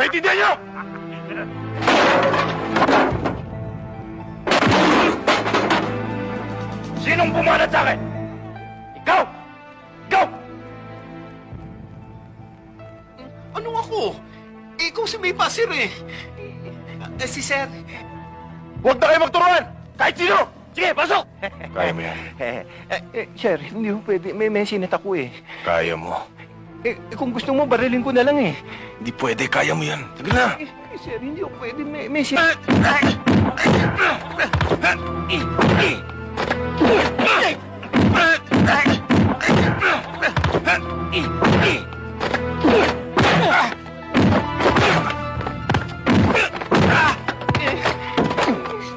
Naintindihan niyo? Sinong pumanat sa akin? Ikaw! Ikaw! Anong ako? Ikaw si May Pasir eh. Si Sir. Huwag na kayo magturuan! Kahit sino! Sige, pasok! Kaya mo yan. Sir, hindi mo pwede. May sinat ako eh. Kaya mo. Kung gusto mo, barilin ko na lang eh. Hindi pwede, kaya mo yan. Sige na! Sir, hindi ako pwede. May sinat.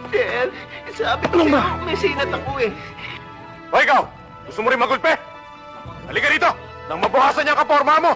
Sir, sabi ko sa'yo, may sinat ako eh. O ikaw, gusto mo rin magulpe? Halika rito, nang mabuhasan niya ang kaporma mo.